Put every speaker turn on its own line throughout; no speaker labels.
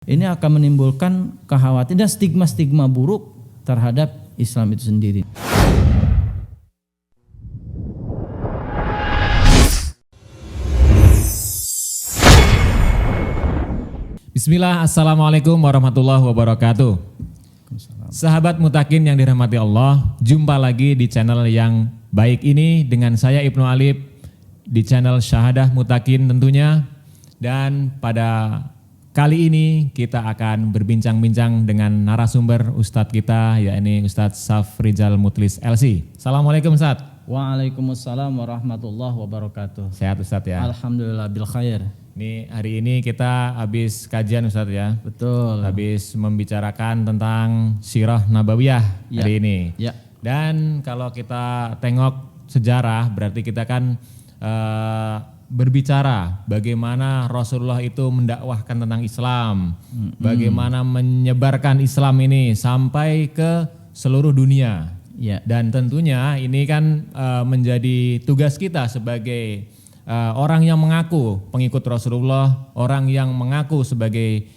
ini akan menimbulkan kekhawatiran dan stigma-stigma buruk terhadap Islam itu sendiri.
Bismillah, Assalamualaikum warahmatullahi wabarakatuh. Sahabat Mutakin yang dirahmati Allah, jumpa lagi di channel yang baik ini dengan saya Ibnu Alif di channel Syahadah Mutakin tentunya. Dan pada kali ini kita akan berbincang-bincang dengan narasumber Ustadz kita, yakni Ustadz Safrizal Mutlis LC. Assalamualaikum Ustadz.
Waalaikumsalam warahmatullahi wabarakatuh.
Sehat Ustadz ya?
Alhamdulillah bil khair.
Ini hari ini kita habis kajian Ustadz ya.
Betul.
Habis membicarakan tentang Sirah Nabawiyah hari ini.
Ya.
Dan kalau kita tengok sejarah berarti kita kan berbicara bagaimana Rasulullah itu mendakwahkan tentang Islam. Bagaimana menyebarkan Islam ini sampai ke seluruh dunia.
Ya.
Dan tentunya ini kan menjadi tugas kita sebagai orang yang mengaku pengikut Rasulullah, orang yang mengaku sebagai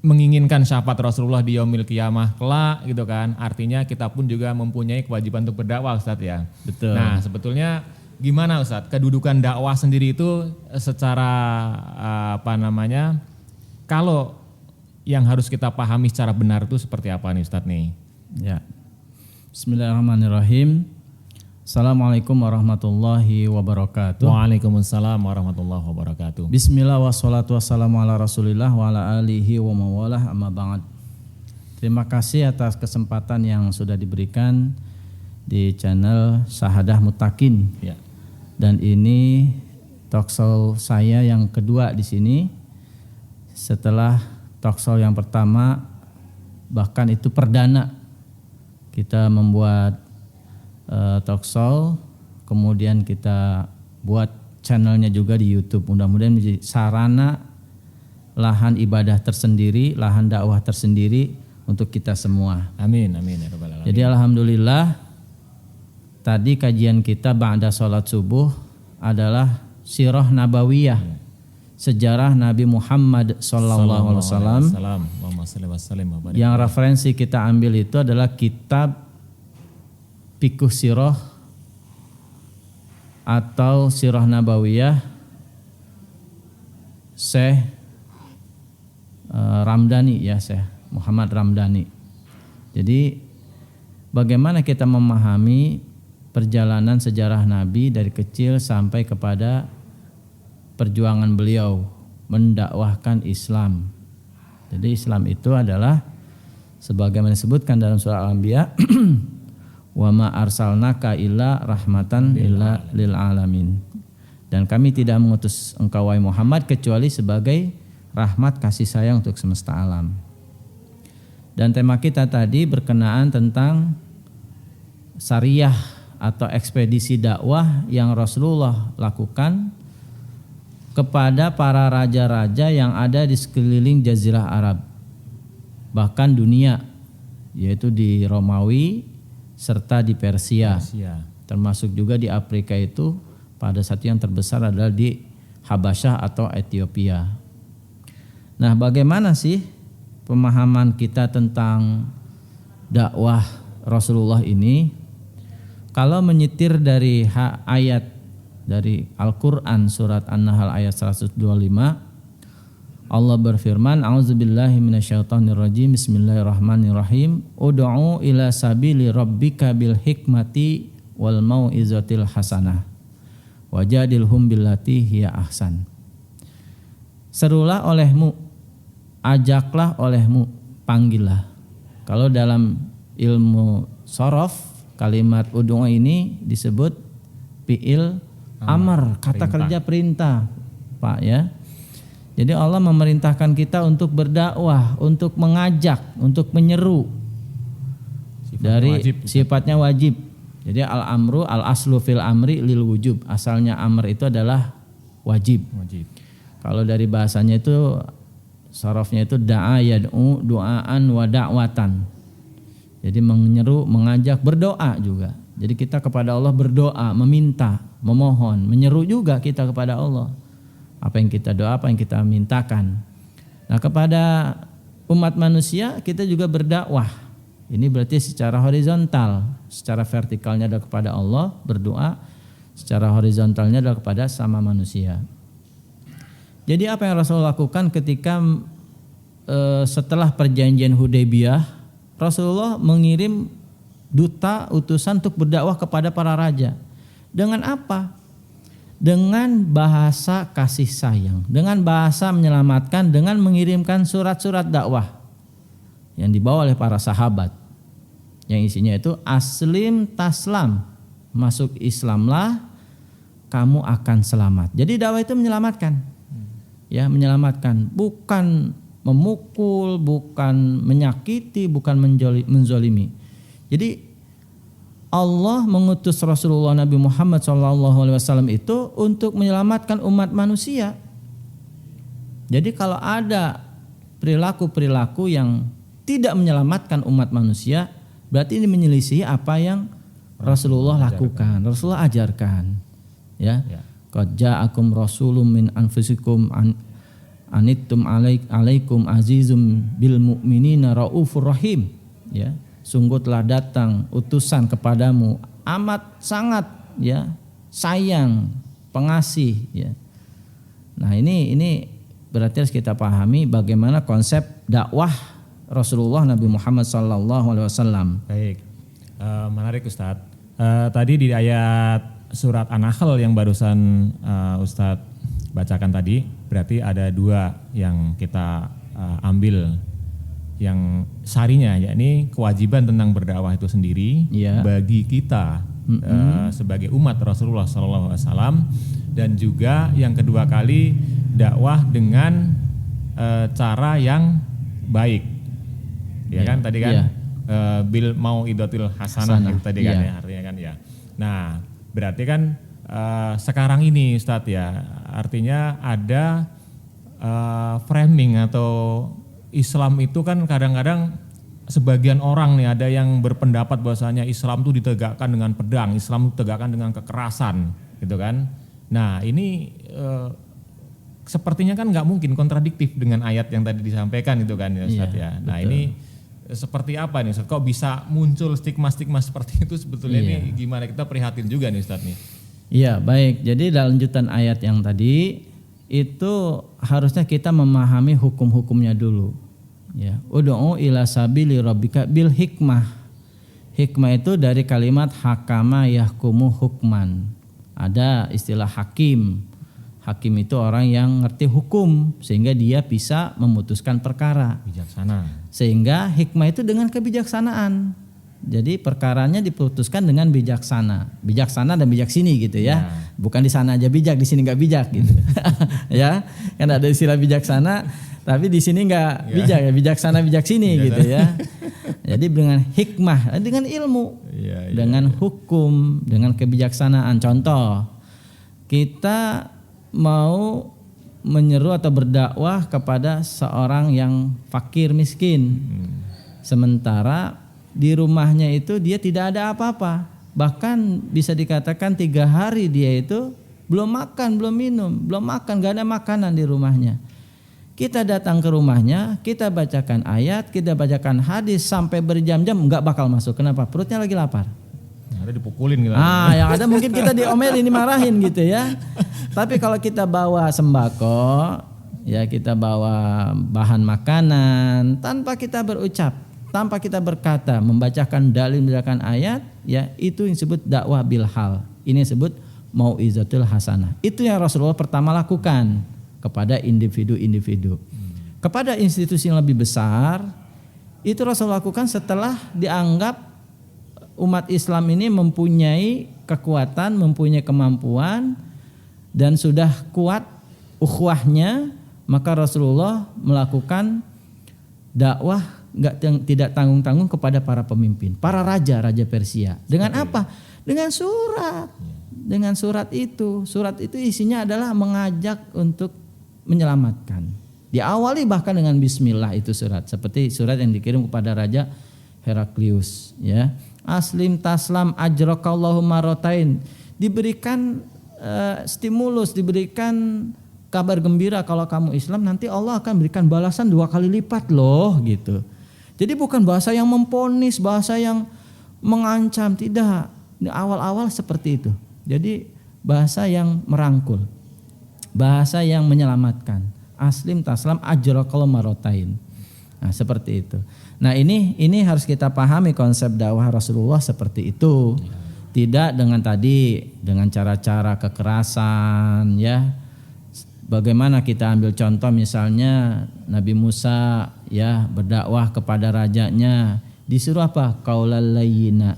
menginginkan syafaat Rasulullah di yaumil qiyamah kelak gitu kan. Artinya kita pun juga mempunyai kewajiban untuk berdakwah Ustadz ya.
Betul.
Nah, sebetulnya gimana Ustadz kedudukan dakwah sendiri itu secara kalau yang harus kita pahami secara benar itu seperti apa nih Ustadz nih?
Ya. Bismillahirrahmanirrahim. Assalamualaikum warahmatullahi wabarakatuh.
Waalaikumsalam warahmatullahi wabarakatuh.
Bismillah wassalatu wassalamu ala rasulillah wa ala alihi wa mawalah amma ba'd. Terima kasih atas kesempatan yang sudah diberikan di channel Syahadah Mutakin.
Ya.
Dan ini talkshow saya yang kedua di sini. Setelah talkshow yang pertama, bahkan itu perdana kita membuat talkshow, kemudian kita buat channelnya juga di YouTube. Mudah-mudahan menjadi sarana lahan ibadah tersendiri, lahan dakwah tersendiri untuk kita semua.
Amin, amin ya rabbal alamin.
Jadi alhamdulillah tadi kajian kita ba'da sholat subuh adalah Sirah Nabawiyah, sejarah Nabi Muhammad sallallahu alaihi wasallam. Yang referensi kita ambil itu adalah kitab Fiqh Sirah atau Sirah Nabawiyah Syekh Ramdhani ya, Syekh Muhammad Ramdhani. Jadi bagaimana kita memahami perjalanan sejarah Nabi dari kecil sampai kepada perjuangan beliau mendakwahkan Islam. Jadi Islam itu adalah sebagaimana disebutkan dalam surah Al-Anbiya wa ma arsalnaka illa rahmatan lil alamin. Dan kami tidak mengutus engkau wahai Muhammad kecuali sebagai rahmat kasih sayang untuk semesta alam. Dan tema kita tadi berkenaan tentang syariah atau ekspedisi dakwah yang Rasulullah lakukan kepada para raja-raja yang ada di sekeliling Jazirah Arab, bahkan dunia, yaitu di Romawi serta di Persia. Termasuk juga di Afrika itu pada saat yang terbesar adalah di Habasyah atau Ethiopia. Nah, bagaimana sih pemahaman kita tentang dakwah Rasulullah ini? Kalau menyitir dari ayat dari Al-Quran surat An-Nahl ayat 125, Allah berfirman, A'udzubillahi minasyaitonirrajim, Bismillahirrahmanirrahim, Ud'u ila sabili rabbika bil hikmati wal mau'izatil hasanah wajadilhum billati hiya ahsan. Serulah olehmu, ajaklah olehmu, panggillah. Kalau dalam ilmu sorof, kalimat ud'u ini disebut fi'il amar, kata kerja perintah, Pak ya. Jadi Allah memerintahkan kita untuk berdakwah, untuk mengajak, untuk menyeru. Sifatnya wajib. Jadi al-amru al-aslu fil amri lil wujub. Asalnya amr itu adalah wajib. Kalau dari bahasanya itu sarafnya itu da'a yad'u du'aan wa da'watan. Jadi menyeru, mengajak, berdoa juga. Jadi kita kepada Allah berdoa, meminta, memohon, menyeru juga kita kepada Allah. Apa yang kita doa, apa yang kita mintakan. Nah, kepada umat manusia kita juga berdakwah. Ini berarti secara horizontal, secara vertikalnya adalah kepada Allah berdoa, secara horizontalnya adalah kepada sama manusia. Jadi apa yang Rasulullah lakukan ketika setelah perjanjian Hudaybiyah, Rasulullah mengirim duta utusan untuk berdakwah kepada para raja. Dengan apa? Dengan bahasa kasih sayang, dengan bahasa menyelamatkan, dengan mengirimkan surat-surat dakwah yang dibawa oleh para sahabat. Yang isinya itu aslim taslam, masuk Islamlah kamu akan selamat. Jadi dakwah itu menyelamatkan. Ya, menyelamatkan, bukan memukul, bukan menyakiti, bukan menzolimi. Jadi Allah mengutus Rasulullah Nabi Muhammad SAW itu untuk menyelamatkan umat manusia. Jadi kalau ada perilaku-perilaku yang tidak menyelamatkan umat manusia, berarti ini menyelisih apa yang Rasulullah lakukan, Rasulullah ajarkan. Ya. Qad ja'akum rasulun min anfusikum anittum alaikum azizum bil mu'minina raufur rahim. Ya. Sungguh telah datang utusan kepadamu amat sangat ya sayang, pengasih ya. Nah, ini berarti harus kita pahami bagaimana konsep dakwah Rasulullah Nabi Muhammad SAW.
Baik, menarik Ustadz. Tadi di ayat surat An-Nahl yang barusan Ustadz bacakan tadi, berarti ada dua yang kita ambil yang sarinya, yakni kewajiban tentang berdakwah itu sendiri bagi kita sebagai umat Rasulullah SAW, dan juga yang kedua kali dakwah dengan cara yang baik, ya kan tadi kan bil mau idotil hasanah itu tadi kan ya artinya kan ya. Nah berarti kan sekarang ini Ustadz ya, artinya ada framing atau Islam itu kan kadang-kadang sebagian orang nih ada yang berpendapat bahwasanya Islam itu ditegakkan dengan pedang, Islam ditegakkan dengan kekerasan, gitu kan. Nah ini sepertinya kan nggak mungkin, kontradiktif dengan ayat yang tadi disampaikan itu kan ya Ustadz ya. Nah betul. Ini seperti apa nih Ustadz, kok bisa muncul stigma-stigma seperti itu sebetulnya ini gimana, kita prihatin juga nih Ustadz nih.
Iya baik, jadi dalam lanjutan ayat yang tadi itu harusnya kita memahami hukum-hukumnya dulu. Ya, ud'u ila sabili rabbika bil hikmah. Hikmah itu dari kalimat hakama yahkumu hukman. Ada istilah hakim. Hakim itu orang yang ngerti hukum sehingga dia bisa memutuskan perkara.
Bijaksana.
Sehingga hikmah itu dengan kebijaksanaan. Jadi perkaranya diputuskan dengan bijaksana, bijaksana dan bijak sini gitu ya. Bukan di sana aja bijak, di sini nggak bijak gitu. Ya, kan ada istilah bijaksana, tapi di sini nggak bijak ya, bijaksana bijak sini gitu ya. Jadi dengan hikmah, dengan ilmu, dengan hukum, dengan kebijaksanaan. Contoh, kita mau menyeru atau berdakwah kepada seorang yang fakir miskin, sementara di rumahnya itu dia tidak ada apa-apa, bahkan bisa dikatakan 3 hari dia itu belum makan, belum minum, belum makan, gak ada makanan di rumahnya. Kita datang ke rumahnya, kita bacakan ayat, kita bacakan hadis sampai berjam-jam nggak bakal masuk. Kenapa? Perutnya lagi lapar.
Ada dipukulin gitu.
Yang ada mungkin kita diomelin, dimarahin gitu ya. Tapi kalau kita bawa sembako, ya kita bawa bahan makanan tanpa kita berucap, tanpa kita berkata, membacakan dalil, membacakan ayat, ya itu yang disebut dakwah bil hal. Ini disebut mau'izatul hasanah. Itu yang Rasulullah pertama lakukan kepada individu-individu. Kepada institusi yang lebih besar, itu Rasulullah lakukan setelah dianggap umat Islam ini mempunyai kekuatan, mempunyai kemampuan, dan sudah kuat ukhuwahnya, maka Rasulullah melakukan dakwah tidak tanggung-tanggung kepada para pemimpin, para raja Persia. Dengan apa? Dengan surat. Dengan surat itu isinya adalah mengajak untuk menyelamatkan. Diawali bahkan dengan bismillah itu surat, seperti surat yang dikirim kepada Raja Heraklius, ya. Aslim taslam ajrakallahu marotain, diberikan stimulus, diberikan kabar gembira kalau kamu Islam nanti Allah akan berikan balasan 2 kali lipat loh gitu. Jadi bukan bahasa yang memponis, bahasa yang mengancam, tidak. Di awal-awal seperti itu. Jadi bahasa yang merangkul, bahasa yang menyelamatkan. Aslim taslam ajrakallahu marotain. Nah seperti itu. Nah ini harus kita pahami konsep dakwah Rasulullah seperti itu. Tidak dengan cara-cara kekerasan ya. Bagaimana kita ambil contoh misalnya Nabi Musa ya berdakwah kepada rajanya, disuruh apa? Qaulal layyina,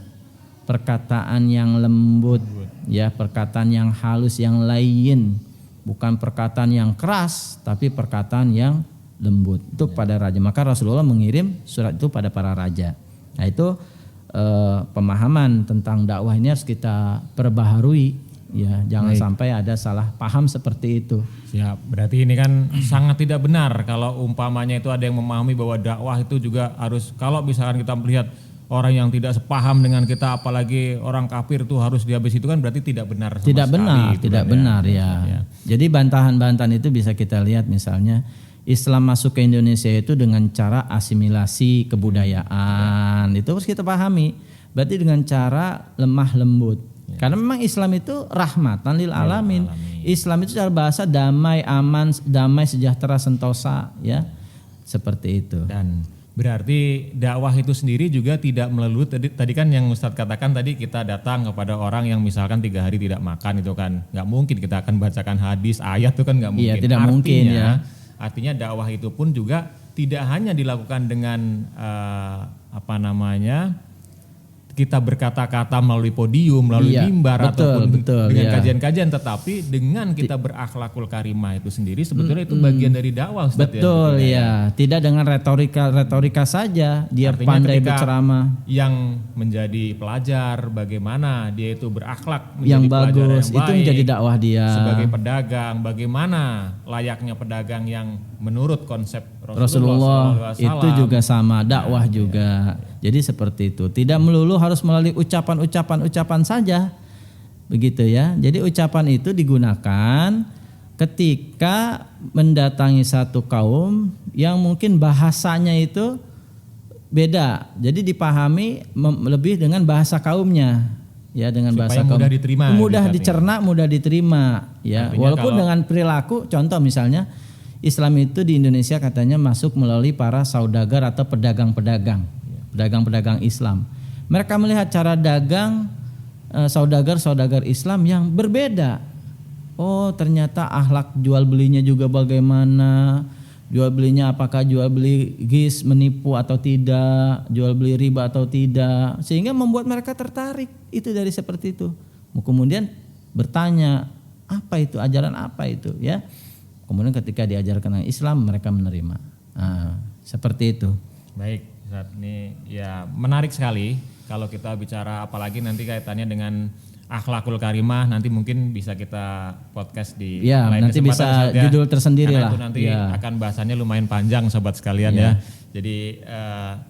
perkataan yang lembut ya, perkataan yang halus, yang layyin, bukan perkataan yang keras tapi perkataan yang lembut itu pada raja. Maka Rasulullah mengirim surat itu pada para raja. Nah itu pemahaman tentang dakwah ini harus kita perbaharui ya, jangan sampai ada salah paham seperti itu.
Siap, berarti ini kan sangat tidak benar kalau umpamanya itu ada yang memahami bahwa dakwah itu juga harus, kalau misalkan kita melihat orang yang tidak sepaham dengan kita, apalagi orang kafir itu harus dihabis, itu kan berarti tidak benar sama
tidak
sekali.
Tidak benar ya. Jadi bantahan-bantahan itu bisa kita lihat misalnya Islam masuk ke Indonesia itu dengan cara asimilasi kebudayaan, itu harus kita pahami. Berarti dengan cara lemah lembut. Karena memang Islam itu rahmatan lil alamin. Islam itu secara bahasa damai, aman, damai, sejahtera, sentosa ya. Seperti itu.
Dan berarti dakwah itu sendiri juga tidak melulu tadi kan yang Ustadz katakan tadi, kita datang kepada orang yang misalkan 3 hari tidak makan, itu kan nggak mungkin kita akan bacakan hadis, ayat, itu kan nggak mungkin.
Iya, tidak mungkin ya.
Artinya dakwah itu pun juga tidak hanya dilakukan dengan kita berkata-kata melalui podium, melalui mimbar ataupun dengan kajian-kajian, tetapi dengan kita berakhlakul karimah itu sendiri sebetulnya itu bagian dari dakwah, Ustaz.
Betul ya. Tidak dengan retorika saja dia artinya pandai berceramah.
Yang menjadi pelajar bagaimana dia itu berakhlak menjadi
yang
pelajar
bagus,
yang baik,
itu menjadi dakwah dia.
Sebagai pedagang, bagaimana layaknya pedagang yang menurut konsep
Rasulullah itu juga sama, dakwah juga. Jadi seperti itu. Tidak melulu harus melalui ucapan saja. Begitu ya. Jadi ucapan itu digunakan ketika mendatangi satu kaum yang mungkin bahasanya itu beda. Jadi dipahami lebih dengan bahasa kaumnya. Ya, dengan
supaya
bahasa
mudah
kaum.
diterima,
mudah dicerna, mudah diterima. Ya, artinya walaupun dengan perilaku, contoh misalnya Islam itu di Indonesia katanya masuk melalui para saudagar atau pedagang-pedagang Islam. Mereka melihat cara dagang saudagar Islam yang berbeda. Oh, ternyata akhlak jual belinya juga bagaimana? Jual belinya apakah jual beli gis, menipu atau tidak, jual beli riba atau tidak, sehingga membuat mereka tertarik. Itu dari seperti itu. Kemudian bertanya, apa itu, ajaran apa itu ya? Kemudian ketika diajarkan tentang Islam, mereka menerima. Nah, seperti itu.
Baik, Ustaz, ini ya menarik sekali kalau kita bicara, apalagi nanti kaitannya dengan akhlakul karimah, nanti mungkin bisa kita podcast di lain
nanti
kesempatan,
bisa
Ustaz, ya.
Judul tersendiri
karena
lah.
Itu nanti akan bahasannya lumayan panjang, sobat sekalian ya. Jadi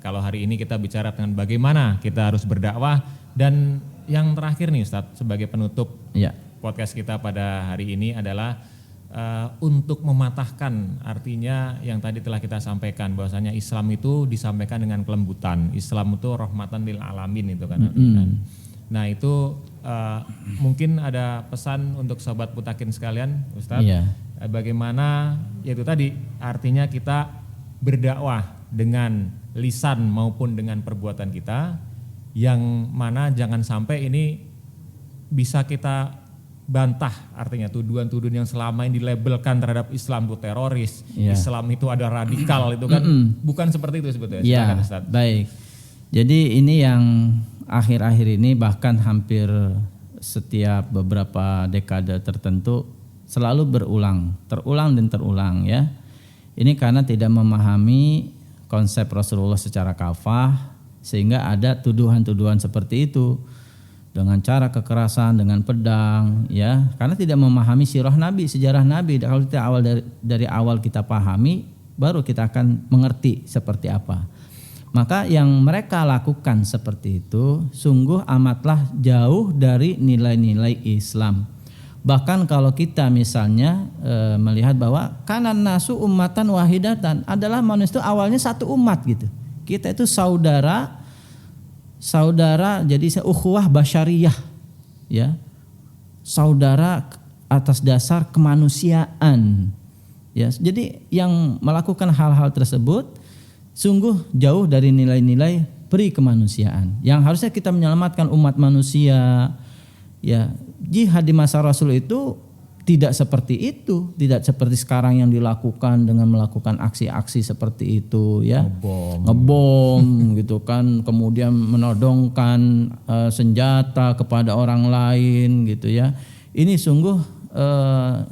kalau hari ini kita bicara tentang bagaimana kita harus berdakwah, dan yang terakhir nih Ustaz, sebagai penutup podcast kita pada hari ini adalah untuk mematahkan, artinya yang tadi telah kita sampaikan bahwasanya Islam itu disampaikan dengan kelembutan. Islam itu rahmatan lil alamin itu kan. Nah itu mungkin ada pesan untuk sobat Mutakin sekalian, Ustadz. Bagaimana yaitu tadi, artinya kita berdakwah dengan lisan maupun dengan perbuatan kita, yang mana jangan sampai ini bisa kita bantah, artinya tuduhan-tuduhan yang selama ini dilabelkan terhadap Islam itu teroris, Islam itu ada radikal, itu kan bukan seperti itu sebetulnya.
Silakan, Ustaz. Baik. Jadi ini yang akhir-akhir ini bahkan hampir setiap beberapa dekade tertentu selalu terulang dan terulang ya. Ini karena tidak memahami konsep Rasulullah secara kafah, sehingga ada tuduhan-tuduhan seperti itu. Dengan cara kekerasan, dengan pedang, ya, karena tidak memahami sirah Nabi, sejarah Nabi. Kalau kita dari awal kita pahami, baru kita akan mengerti seperti apa. Maka yang mereka lakukan seperti itu, sungguh amatlah jauh dari nilai-nilai Islam. Bahkan kalau kita misalnya melihat bahwa kanan nasu ummatan wahidatan, adalah manusia itu awalnya satu umat gitu. Kita itu saudara, jadi ukhuwah basyariyah, ya, saudara atas dasar kemanusiaan, ya. Jadi yang melakukan hal-hal tersebut sungguh jauh dari nilai-nilai peri kemanusiaan. Yang harusnya kita menyelamatkan umat manusia, ya. Jihad di masa Rasul itu tidak seperti itu, tidak seperti sekarang yang dilakukan dengan melakukan aksi-aksi seperti itu, ya, ngebom gitu kan, kemudian menodongkan senjata kepada orang lain gitu, ya. Ini sungguh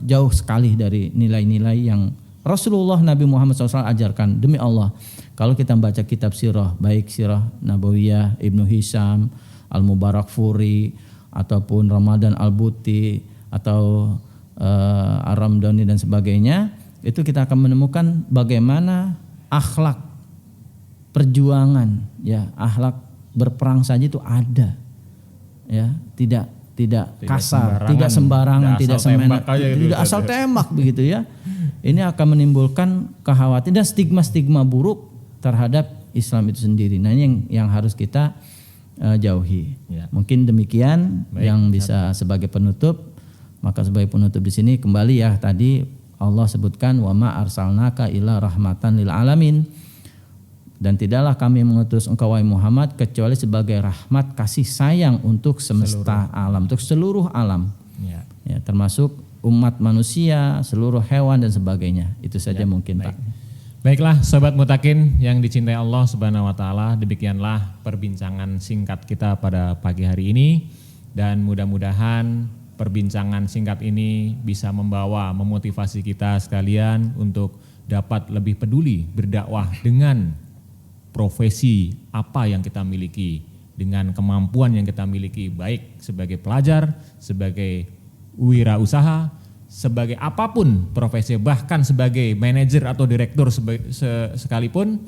jauh sekali dari nilai-nilai yang Rasulullah Nabi Muhammad SAW ajarkan. Demi Allah, kalau kita membaca kitab sirah, baik sirah Nabawiyah Ibnu Hisham, Al-Mubarakfuri, ataupun Ramadan Al-Buti, atau Ar-Ramdhani dan sebagainya, itu kita akan menemukan bagaimana akhlak perjuangan, ya, akhlak berperang saja itu ada, ya, tidak kasar, tidak sembarangan, tidak semena, tidak asal tembak begitu, ya. Ini akan menimbulkan kekhawatiran dan stigma-stigma buruk terhadap Islam itu sendiri. Nah, ini yang harus kita jauhi. Ya. Mungkin demikian. Baik, yang bisa sebagai penutup. Maka sebagai penutup di sini kembali, ya, tadi Allah sebutkan wa ma arsalnaka illa rahmatan lil alamin, dan tidaklah kami mengutus engkau wahai Muhammad kecuali sebagai rahmat kasih sayang untuk semesta alam, untuk seluruh alam, ya, termasuk umat manusia, seluruh hewan dan sebagainya. Itu saja, ya, mungkin, baik. Pak.
Baiklah Sobat Mutakin yang dicintai Allah Subhanahu wa taala, demikianlah perbincangan singkat kita pada pagi hari ini, dan mudah-mudahan perbincangan singkat ini bisa memotivasi kita sekalian untuk dapat lebih peduli berdakwah dengan profesi apa yang kita miliki, dengan kemampuan yang kita miliki, baik sebagai pelajar, sebagai wirausaha, sebagai apapun profesi, bahkan sebagai manajer atau direktur sekalipun,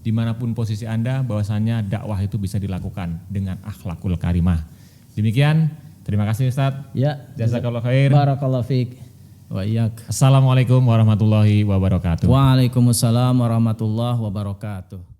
dimanapun posisi Anda, bahwasannya dakwah itu bisa dilakukan dengan akhlakul karimah. Demikian, terima kasih Ustadz.
Ya,
jazakallahu khair.
Barakallahu fiik. Wa iyyak.
Assalamualaikum warahmatullahi wabarakatuh.
Waalaikumsalam warahmatullahi wabarakatuh.